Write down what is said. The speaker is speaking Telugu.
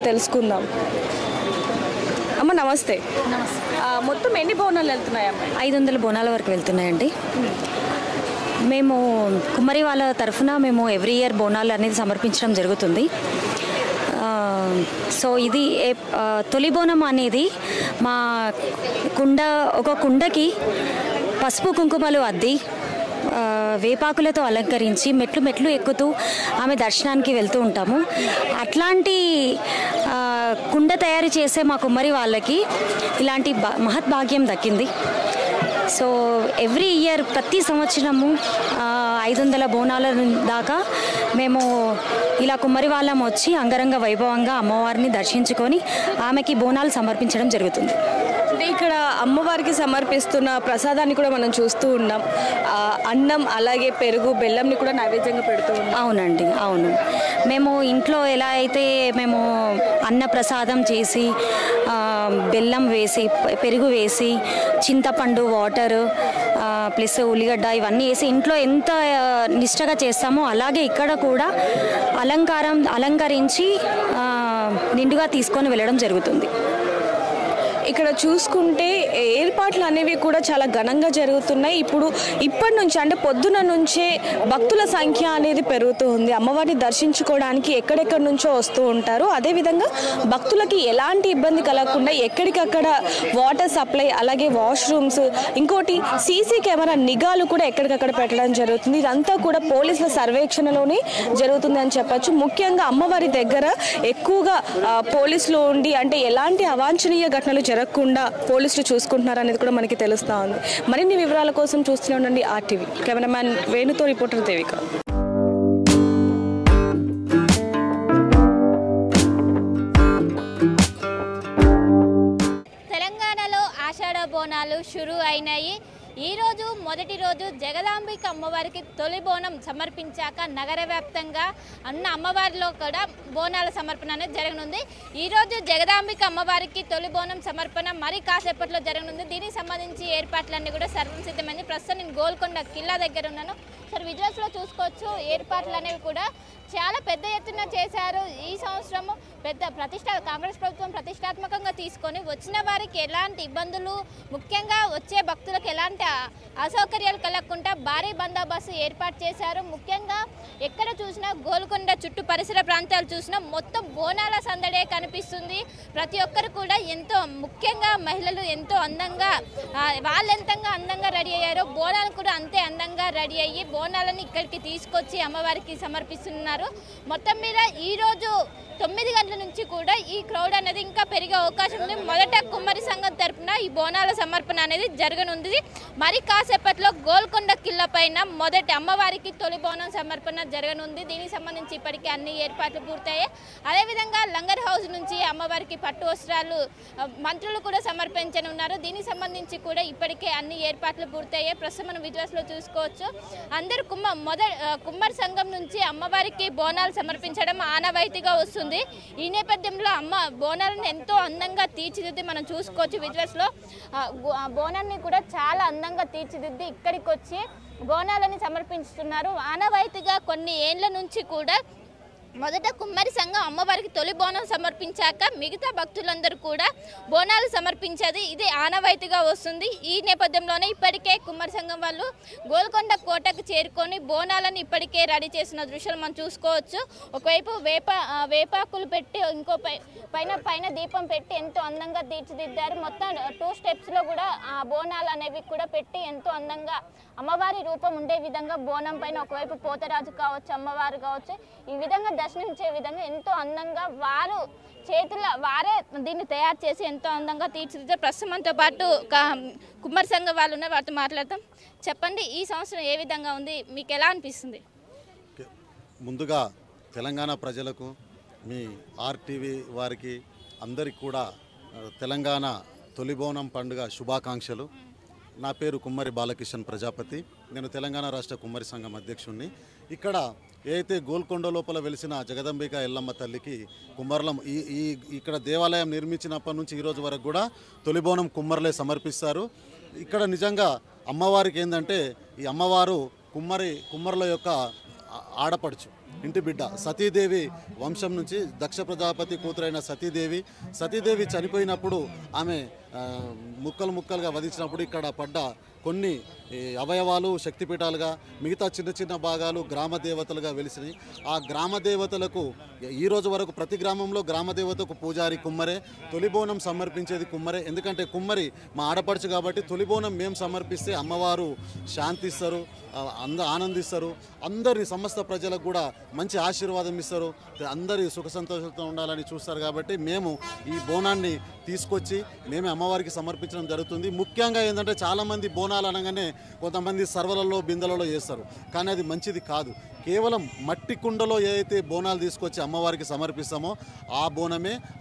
తెలుసుకుందాం. అమ్మ నమస్తే. నమస్తే. మొత్తం ఎన్ని బోనాలు వెళ్తున్నాయమ్మ? 500 బోనాల వరకు వెళ్తున్నాయండి. మేము కుమ్మరి వాళ్ళ తరఫున మేము ఎవ్రీ ఇయర్ బోనాలు అనేది సమర్పించడం జరుగుతుంది. సో ఇది తొలి బోనం అనేది మా ఒక కుండకి పసుపు కుంకుమలు అద్ది వేపాకులతో అలంకరించి మెట్లు ఎక్కుతూ ఆమె దర్శనానికి వెళ్తూ ఉంటాము. అట్లాంటి కుండ తయారు చేసే మా కుమ్మరి వాళ్ళకి ఇలాంటి మహద్భాగ్యం దక్కింది. సో ఎవ్రీ ఇయర్ ప్రతి సంవత్సరము 500 బోనాల దాకా మేము ఇలా కుమ్మరి వాళ్ళం వచ్చి అంగరంగ వైభవంగా అమ్మవారిని దర్శించుకొని ఆమెకి బోనాలు సమర్పించడం జరుగుతుంది. ఇక్కడ అమ్మవారికి సమర్పిస్తున్న ప్రసాదాన్ని కూడా మనం చూస్తూ ఉన్నాం. అన్నం అలాగే పెరుగు బెల్లంని కూడా నైవేద్యంగా పెడుతూ ఉన్నాం. అవునండి, అవును. మేము ఇంట్లో ఎలా అయితే మేము అన్న ప్రసాదం చేసి బెల్లం వేసి పెరుగు వేసి చింతపండు వాటర్ ప్లస్ ఉల్లిగడ్డ ఇవన్నీ వేసి ఇంట్లో ఎంత నిష్టగా చేస్తామో అలాగే ఇక్కడ కూడా అలంకరించి నిండుగా తీసుకొని వెళ్ళడం జరుగుతుంది. ఇక్కడ చూసుకుంటే ఏర్పాట్లు అనేవి కూడా చాలా ఘనంగా జరుగుతున్నాయి. ఇప్పటి నుంచి అంటే పొద్దున నుంచే భక్తుల సంఖ్య అనేది పెరుగుతూ ఉంది. అమ్మవారిని దర్శించుకోవడానికి ఎక్కడెక్కడి నుంచో వస్తూ ఉంటారు. అదేవిధంగా భక్తులకి ఎలాంటి ఇబ్బంది కలగకుండా ఎక్కడికక్కడ వాటర్ సప్లై అలాగే వాష్రూమ్స్ ఇంకోటి సీసీ కెమెరా నిఘాలు కూడా ఎక్కడికక్కడ పెట్టడం జరుగుతుంది. ఇదంతా కూడా పోలీసుల సర్వేక్షణలోనే జరుగుతుంది అని చెప్పచ్చు. ముఖ్యంగా అమ్మవారి దగ్గర ఎక్కువగా పోలీసులు ఉండి అంటే ఎలాంటి అవాంఛనీయ ఘటనలు జరగకుండా పోలీసులు చూసుకుంటున్నారు అనేది కూడా మనకి తెలుస్తూ ఉంది. మరిన్ని వివరాల కోసం చూస్తూనే ఉండండి RTV. కెమెరామ్యాన్ వేణుతో రిపోర్టర్ దేవిక. తెలంగాణలో ఆషాఢ బోనాలు షురు అయినాయి. ఈరోజు మొదటి రోజు జగదాంబిక అమ్మవారికి తొలి బోనం సమర్పించాక నగర వ్యాప్తంగా అన్న అమ్మవారిలో కూడా బోనాల సమర్పణ అనేది జరగనుంది. ఈరోజు జగదాంబిక అమ్మవారికి తొలి బోనం సమర్పణ మరి కాసేపట్లో జరగనుంది. దీనికి సంబంధించి ఏర్పాట్లన్నీ కూడా సర్వం సిద్ధమైంది. ప్రస్తుతం నేను గోల్కొండ కిల్లా దగ్గర ఉన్నాను. సార్, విజువల్స్లో చూసుకోవచ్చు ఏర్పాట్లు అనేవి కూడా చాలా పెద్ద ఎత్తున చేశారు. ఈ సంవత్సరము కాంగ్రెస్ ప్రభుత్వం ప్రతిష్టాత్మకంగా తీసుకొని వచ్చిన వారికి ఎలాంటి ఇబ్బందులు ముఖ్యంగా వచ్చే భక్తులకు ఎలాంటి అసౌకర్యాలు కలగకుండా భారీ బందోబస్తు ఏర్పాటు చేశారు. ముఖ్యంగా ఎక్కడ చూసినా గోల్కొండ చుట్టూ పరిసర ప్రాంతాలు చూసినా మొత్తం బోనాల సందడే కనిపిస్తుంది. ప్రతి ఒక్కరు కూడా ఎంతో ముఖ్యంగా మహిళలు ఎంతో అందంగా వాళ్ళెంతంగా అందంగా రెడీ అయ్యారో బోనాలు కూడా అంతే అందంగా రెడీ అయ్యి బోనాలను ఇక్కడికి తీసుకొచ్చి అమ్మవారికి సమర్పిస్తున్నారు. మొత్తం మీద ఈరోజు 9 గంటల నుంచి కూడా ఈ క్రౌడ్ అనేది ఇంకా పెరిగే అవకాశం ఉంది. మొదట కుమ్మరి సంఘం తరఫున ఈ బోనాల సమర్పణ అనేది జరగనుంది. మరి కాసేపట్లో గోల్కొండ కిల్ల పైన మొదటి అమ్మవారికి తొలి బోనం సమర్పణ జరగనుంది. దీనికి సంబంధించి ఇప్పటికే అన్ని ఏర్పాట్లు పూర్తయ్యాయి. అదేవిధంగా లంగర్ హౌస్ నుంచి అమ్మవారికి పట్టు వస్త్రాలు మంత్రులు కూడా సమర్పించనున్నారు. దీనికి సంబంధించి కూడా ఇప్పటికే అన్ని ఏర్పాట్లు పూర్తయ్యాయి. ప్రస్తుతం మనం విజువల్స్లో చూసుకోవచ్చు. అందరూ కుమ్మరి సంఘం నుంచి అమ్మవారికి బోనాలు సమర్పించడం ఆనవాయితీగా వస్తుంది. ఈ నేపథ్యంలో అమ్మ బోనాలను ఎంతో అందంగా తీర్చిదిద్ది మనం చూసుకోవచ్చు. విజువల్స్లో బోనాన్ని కూడా చాలా అందంగా తీర్చిదిద్ది ఇక్కడికి వచ్చి బోనాలని సమర్పిస్తున్నారు. ఆనవాయితీగా కొన్ని ఏళ్ల నుంచి కూడా మొదట కుమ్మరి సంఘం అమ్మవారికి తొలి బోనం సమర్పించాక మిగతా భక్తులందరూ కూడా బోనాలు సమర్పించేది ఇది ఆనవాయితీగా వస్తుంది. ఈ నేపథ్యంలోనే ఇప్పటికే కుమ్మరి సంఘం వాళ్ళు గోల్కొండ కోటకు చేరుకొని బోనాలను ఇప్పటికే రెడీ చేసిన దృశ్యాలు మనం చూసుకోవచ్చు. ఒకవైపు వేపాకులు పెట్టి ఇంకో పైన దీపం పెట్టి ఎంతో అందంగా తీర్చిదిద్దారు. మొత్తం 2 స్టెప్స్లో కూడా ఆ బోనాలు అనేవి కూడా పెట్టి ఎంతో అందంగా అమ్మవారి రూపం ఉండే విధంగా బోనం పైన ఒకవైపు పోతరాజు కావచ్చు అమ్మవారు కావచ్చు ఈ విధంగా దర్శనించే విధంగా ఎంతో అందంగా వారే దీన్ని తయారు చేసి ఎంతో అందంగా తీర్చిదిద్దారు. ప్రస్తుతంతో పాటు కుమ్మరి సంఘం వాళ్ళు ఉన్నారు, వారితో మాట్లాడతాం. చెప్పండి, ఈ సంవత్సరం ఏ విధంగా ఉంది, మీకు ఎలా అనిపిస్తుంది? ముందుగా తెలంగాణ ప్రజలకు మీ RTV వారికి అందరికి కూడా తెలంగాణ తొలి బోనం పండుగ శుభాకాంక్షలు. నా పేరు కుమ్మరి బాలకిషన్ ప్రజాపతి. నేను తెలంగాణ రాష్ట్ర కుమ్మరి సంఘం అధ్యక్షుడిని. ఇక్కడ ఏదైతే గోల్కొండ లోపల వెలిసిన జగదంబిక ఎల్లమ్మ తల్లికి కుమ్మర్లం ఇక్కడ దేవాలయం నిర్మించినప్పటి నుంచి ఈరోజు వరకు కూడా తొలి బోనం కుమ్మర్లే సమర్పిస్తారు. ఇక్కడ నిజంగా అమ్మవారికి ఏంటంటే ఈ అమ్మవారు కుమ్మరుల యొక్క ఆడపడుచు. ఇంటి బిడ్డ సతీదేవి వంశం నుంచి దక్ష ప్రజాపతి కూతురైన సతీదేవి చనిపోయినప్పుడు ఆమె ముక్కలు ముక్కలుగా వధించినప్పుడు ఇక్కడ పడ్డ కొన్ని అవయవాలు శక్తిపీఠాలుగా మిగతా చిన్న చిన్న భాగాలు గ్రామ దేవతలుగా వెలిసినాయి. ఆ గ్రామ దేవతలకు ఈ రోజు వరకు ప్రతి గ్రామంలో గ్రామ దేవతకు పూజారి కుమ్మరే, తొలిబోనం సమర్పించేది కుమ్మరే. ఎందుకంటే కుమ్మరి మా ఆడపడుచు కాబట్టి తొలిబోనం మేము సమర్పిస్తే అమ్మవారు శాంతిస్తారు, ఆనందిస్తారు, అందరి సమస్త ప్రజలకు కూడా మంచి ఆశీర్వాదం ఇస్తారు, అందరి సుఖ సంతోషంతో ఉండాలని చూస్తారు. కాబట్టి మేము ఈ బోనాన్ని తీసుకొచ్చి మేమే అమ్మవారికి సమర్పించడం జరుగుతుంది. ముఖ్యంగా ఏంటంటే చాలామంది బోనాలు అనగానే కొంతమంది సర్వలలో బిందెలలో చేస్తారు, కానీ అది మంచిది కాదు. కేవలం మట్టి కుండలో ఏదైతే బోనాలు తీసుకొచ్చి అమ్మవారికి సమర్పిస్తామో ఆ బోనమే